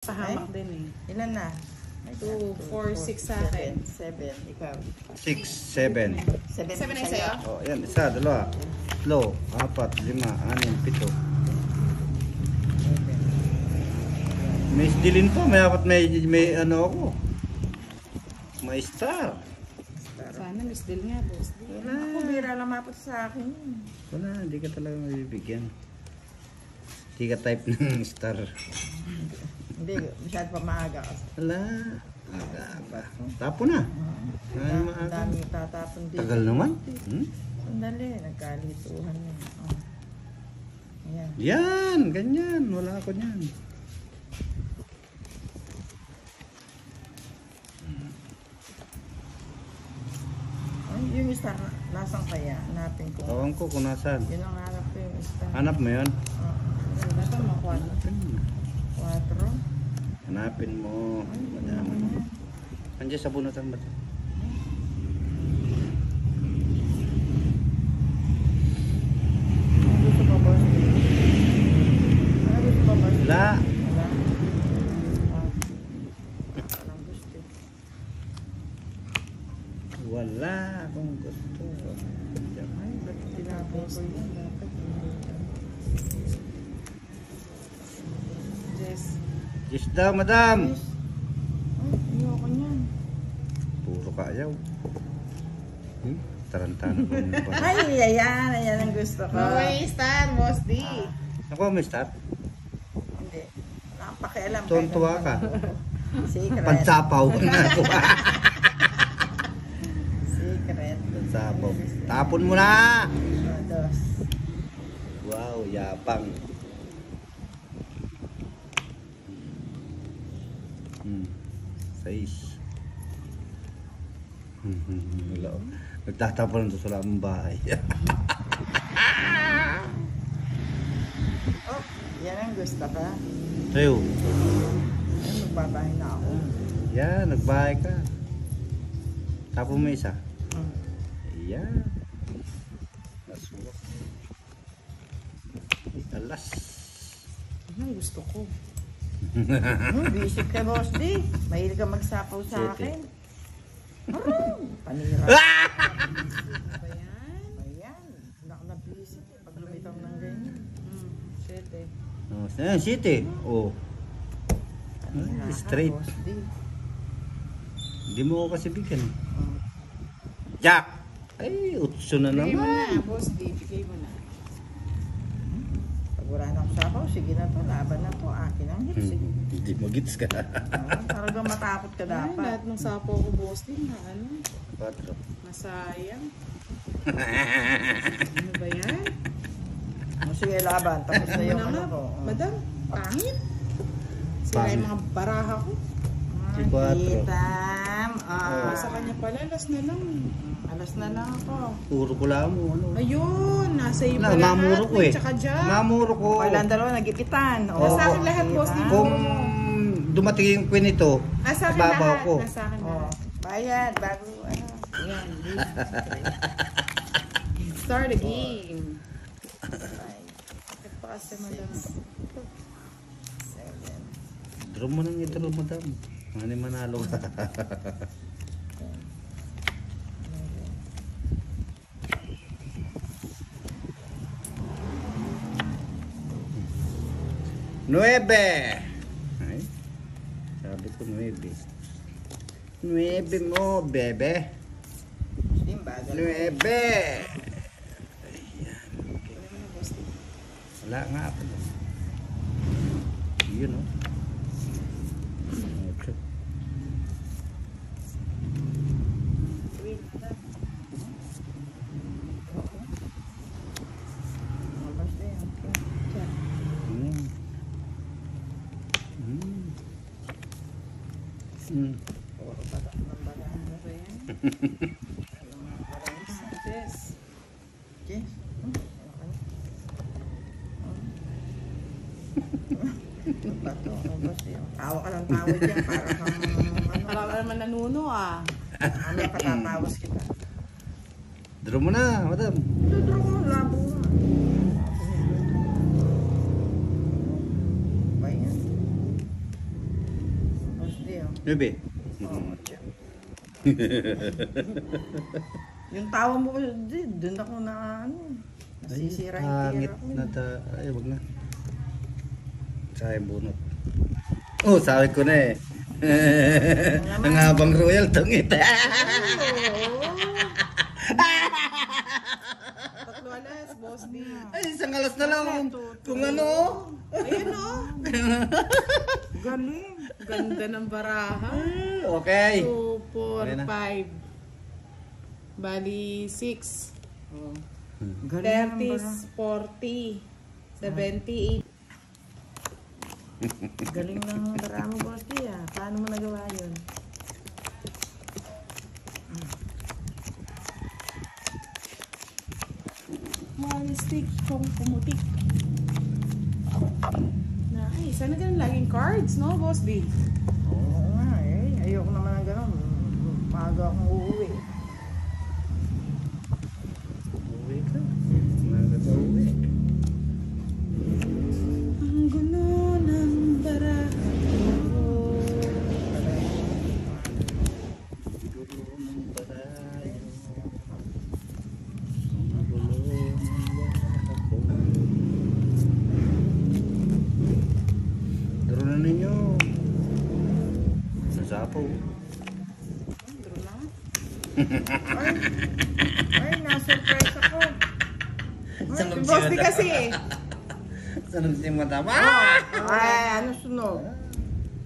Pahamak din eh. Ilan na? 2, 4, 6 sa akin. 7, ikaw. 6, 7. 7 na sa'yo? Oh, yan. Isa, dalawa. 3, 4, 5, 6, 7. May dilin pa. May apat may ano ako. May star. Sana Miss Del nga, boss. Wala. Ako, bira lang mapot sa akin. Wala, hindi ka talaga mabibigyan. Hindi ka type ng star. Hindi, masyado pa maaga kasi. Wala. Aga pa. Tapo na. Ay, maaga. Dami tatapon dito. Tagal naman. Sandali, nagkalituhan na. Oh. Ayan. Yan, ganyan. Wala ako niyan. Yung star, nasaan kaya? Hanapin ko. Tawang ko kung nasaan. Yun ang hanap ko yung star. Hanap mo yun? Ganda pa mga 4. Hanapin mo. 4. Hanapin mo. Madami. Andiyan sa bunutan ba ito? Ano gusto mo, boss? Ano gusto mo, boss? Wala. Wala. Walang gusto. Wala akong gusto. Ay, ba't tinapon ko yun? Dapat Yes. Yes daw, madam. Yes. Ay, ayoko niyan. Puro ka ayaw. Tarantana ko yun. Ay, ayan ang gusto ko. May star, boss D. Ako may start. Hindi. Nakapakialam. Tuwan-tuwa ka. Secret. Pagsapaw na ako. Secret. Pagsapaw. Tapon mo na. Dos. Wow, yapang. Sais. Wala. Nagtatapon nito sa lamang bahay. Oh, yan ang gusto ka. Sa'yo. Ay, magbabahay na ako. Yan, nagbahay ka. Tapon mo isa. Yan. Nasuwak. Alas. Ano gusto ko? Visit ka, boss D. Mahilig ka magsapaw sa Sete. akin. Panira. Ba yan? Ayan. Hindi ako na-visit. Pag lumitaw ng ganyan. 7. Oh, ayan, city. Oh. Panira ka, Straight. boss D. Hindi mo ako kasi bigyan. Jack! Ay, utso na Bigay mo naman. na, boss D. Bigay mo na. Pag wala na ako sapaw, sige na to. Laban na to. Akin ang hits. Hindi mo gets ka. Talagang matakot ka Ay, dapat. lahat ng sapo ko, boss D, na ano, Patro. masayang. Ano ba yan? O, sige, laban. Tapos na yung Ano ano nga, ko. madam, pangit. Sira yung mga baraha ko. Si Quatro. Kitam. Sa kanya pala, last na lang. Alas na lang ako. Puro ko lang mo. Ano? Ayun, nasa iyo Na, pa lahat. mamuro ko eh. Tsaka dyan. Mamuro ko. Kailan dalawa nagipitan. Nasa akin lahat, boss. Di Kung mo. dumating yung queen ito, Nasa akin babaw lahat. ko. Nasa akin Oh, lahat. bayad bago ano. Yan. Start the game. Bakit pa kasi madam? 7. Draw mo nang i-draw, madam. Ano manalo ka? Nuebe! Ay, sabi ko nuebe. Nuebe mo, bebe. Dim bagal. Nuebe! Wala mo na, boss. Wala nga ako. Yun o. Ocho. Basta yan. Mm. Mm. Puro patak ng baga. Ano ba yan? Yes. Okay. Bato, basta yan. Tawa ka ng tawa dyan para kang ano. Wala ka naman nanuno ah. Ano yung patatawas kita. Draw mo na, madam. Ito ko, labo nga. Ba yan? Bebe. Oh, tiyan. Yung tawa mo, doon ako na ano. Nasisira yung Pangit tira ko. na ay, wag na. Tsaka yung bunot. Oh, sabi ko na eh. Ang habang royal tungit. Tatlo alas, boss D. Ay, isang alas na lang. Kung ano. Ayun o. Galing. Ganda ng baraha. Okay. 2, 4, Okay na. 5. Bali, 6. Oh. Galing ang 30s, 40, 78. Galing ng marami boss di ah. Paano mo nagawa yun? Malistik, kung pumutik. Nice. Sana ganun laging cards, no, boss D? Oo nga eh. Ayoko naman ng gano'n. Maaga akong uuwi. Uwi ka. Umaga ka uwi. Ang gulo ng baraha. Gulo ng barayo. Ang gulo ng baraho. Daro na ninyo. Nasapaw. Draw na. Ay, na-surprise ako. Sanog Boss D kasi eh. Sanog si Madama. Ay, ano sunog?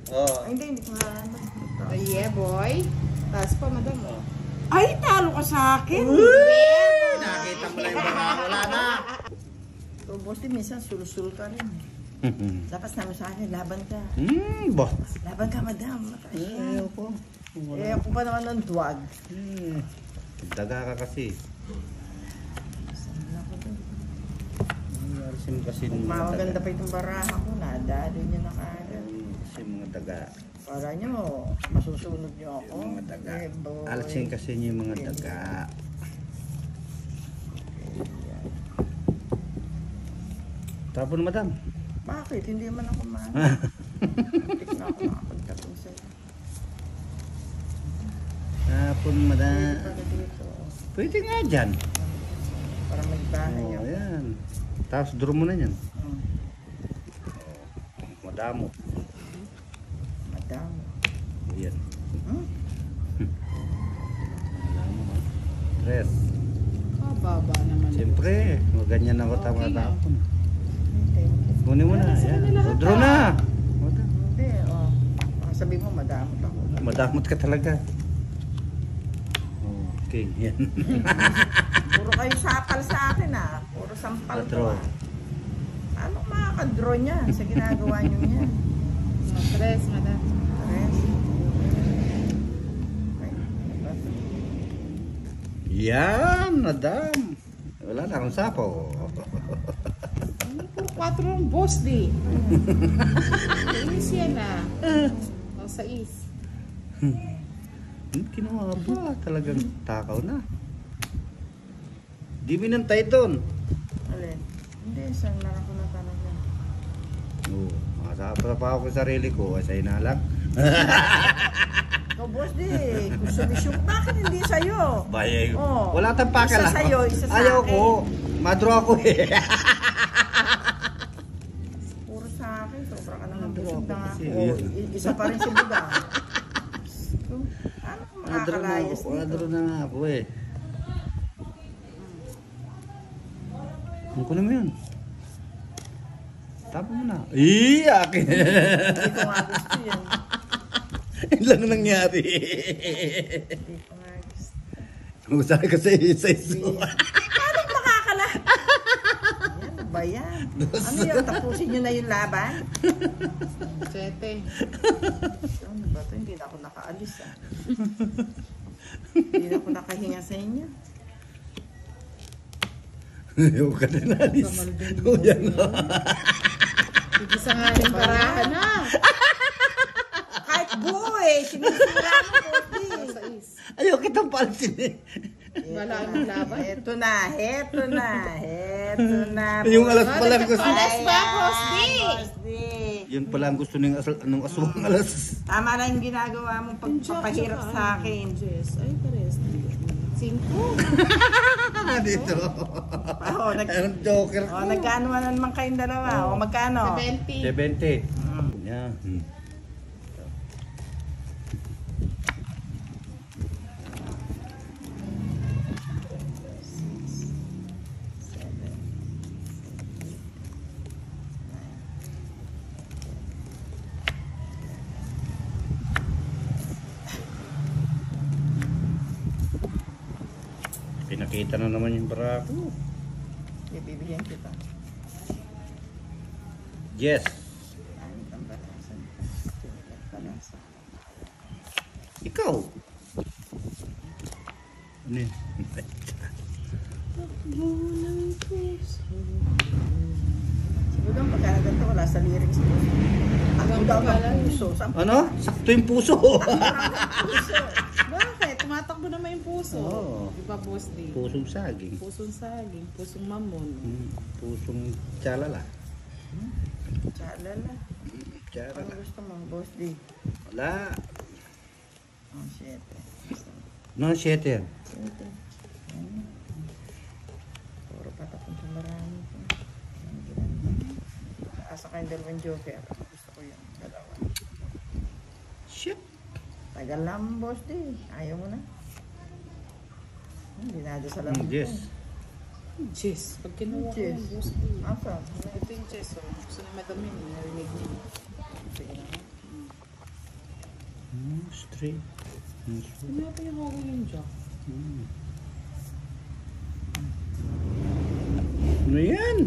Oh. Ay, hindi ko na ano. Ay, yeah, boy. Taas pa, madam. Oh. Ay, talo ka sa akin. Nakita mo lang yung baraha. Wala na. So, boss, din, minsan sul-sul ka rin. Dapat namin sa akin, laban ka. Bah. Laban ka, madam. Matasya. Ayoko. Eh, ako pa naman ng duwag. Daga ka kasi. Saan ako dun? Sim kasi Maganda pa itong baraha ko. Nadalo niya na kagad. Kasi mga daga. Para nyo, masusunod nyo ako. Yung mga daga. Eh, boy. Alsin kasi niyo yung mga daga. Tapon madam. Bakit? Hindi man ako man. Tik na ako nakapagtapon sa'yo. Tapon Pwede madam. pala dito. Pwede nga dyan. Para magbahay Oh, ako. yan. Tapos draw mo na yan. Hmm. Madamo. Madam. Yan. Hmm? Madamo. Tres. Kababa naman. Siyempre, ganyan ako Okay na. tapon. Hindi. Kunin mo na. Sa Yan. kanila lahat, Draw na. Hindi, oh. Baka sabihin mo, madamot ako. Madamot ka talaga. Okay, yan. Puro kayo sakal sa akin ah. Puro sampal ko Draw. ah. Ano makakadraw niyan sa ginagawa niyo niyan? Tres, madam. Tres. Okay. Yan, madam. Wala na akong sapo. Ano po, 4 ang boss D. Inis yan ah. O, 6. Kinuha ba? Talagang takaw na. Di binantay doon. Alin? Hindi, saan lang ako na talaga. Oo, makasapra pa ako sa sarili ko. Asay na lang. Ikaw boss di, gusto ni bakit hindi sa'yo? Bayay. Oh. Wala tang paka Isa lang. sa'yo, isa sa Ayaw akin. ko. Madraw ako eh. Puro sa akin, sobra ka naman Ano busog ako na kasi, ako. yun. Isa pa rin si Buga. Ano kung makakalayas dito? Madraw na nga ako eh. Ano ko naman yun? Tapo mo na. Akin. Hindi ko nga gusto yun. Yun lang ang nangyari. Hindi ko nga gusto. Masabi ko sa isa-isa. Paano makakala? Yan, ba yan? Ano yun? Tapusin nyo na yung laban? 7. Ano ba ito? Hindi na ako nakaalis ah. Hindi na ako nakahinga sa inyo. Ayaw ka na nalis. O yan na. Sige sa nga rin baraha na. Kahit buo eh, sinisira mo po Sa is. Ayaw kitang palsin eh. Wala ang laban. Heto na, heto na, heto na. Yung alas pa lang gusto. Alas pa, Boss D. Boss D. Yun pala ang gusto ng aswang alas. Tama na yung ginagawa mong pagpapahirap sa akin. Jess. Ay, pares. 5. Dito. Oh, Ang joker ko. nagkano na naman kayong dalawa? O magkano? 70. 70. Yeah. Pinakita na naman yung barako. Bibigyan kita. Yes. Ikaw. Ano yun? Siguro ang pagkanagan to, wala sa lyrics mo. Ang daw ng puso. Ano? Sakto yung puso. Bakit? Tumatakbo naman yung puso. Oo. Di ba, Boss D? Pusong saging. Pusong saging, pusong mamon. Pusong tsalala. Chalala. Ano Tsalala. gusto mo, Boss D? Wala. Oh, shit. No, 7 yan. Ito. Puro patapon sa marami. Asa kayong dalawang joker. Gusto ko yun. Dalawa. Shit. Tagal lang, Boss D. Ayaw mo na. Hindi na sa lamang. Yes. Jess. Pag kinuha ko Jess. yung Boss D. Asa? Ito yung Jess. Oh. Gusto na madami. Narinig niyo. Sige na. Straight. Ano pa yung hawak yung jack? Ano yan?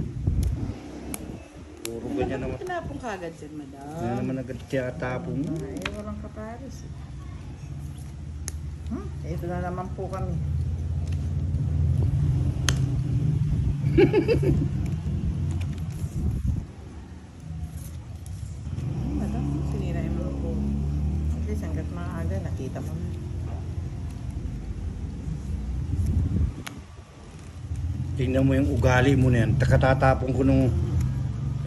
Puro ganyan naman. Tinapong kagad dyan, madam. Yan naman agad tiyatapong mo. Ay, walang kapares. Ito na naman po kami. Madam, sinira yung mga po. At least hanggat maaga, nakita mo na. Tingnan mo yung ugali mo na yan. Katatapong ko nung...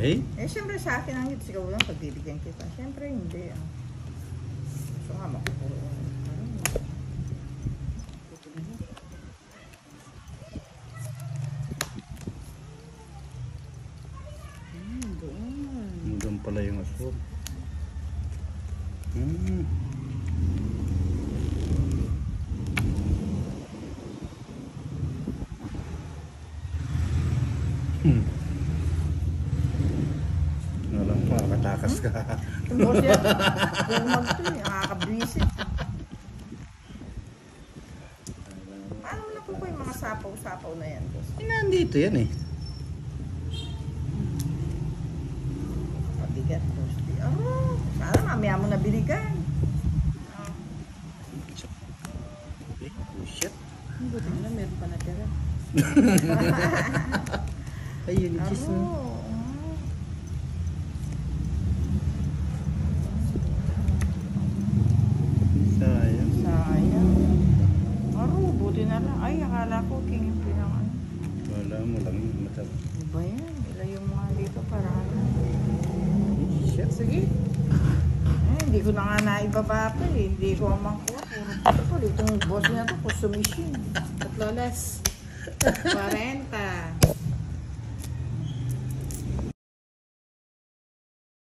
Eh? Siyempre sa akin ang hit. Sigaw lang pagbibigyan kita. Siyempre hindi. So nga, makapuro. Doon. Doon pala yung aswang. Alam mo, makatakas ka. Boss yan. Bumag to eh. Nakakabwisit. Paano mo na po yung mga sapaw-sapaw na yan, boss? Nandito yan eh. Mabigat, boss. Oh, sana mamaya mo nabiligan. Oh shit. Buti na, meron pa natira. Ayun, cheese mo. Sayang. Sayang. Aro, buti na lang. Ay, akala ko king yung pinang ano. Wala mo lang. Matab. Ano ba yan? Ilayo mo nga dito para ano. Shit. Sige. Hindi ko na nga naibaba pa eh. Hindi ko makuha. Puro pa itong boss niya to, consumption. Tatlo less. 40.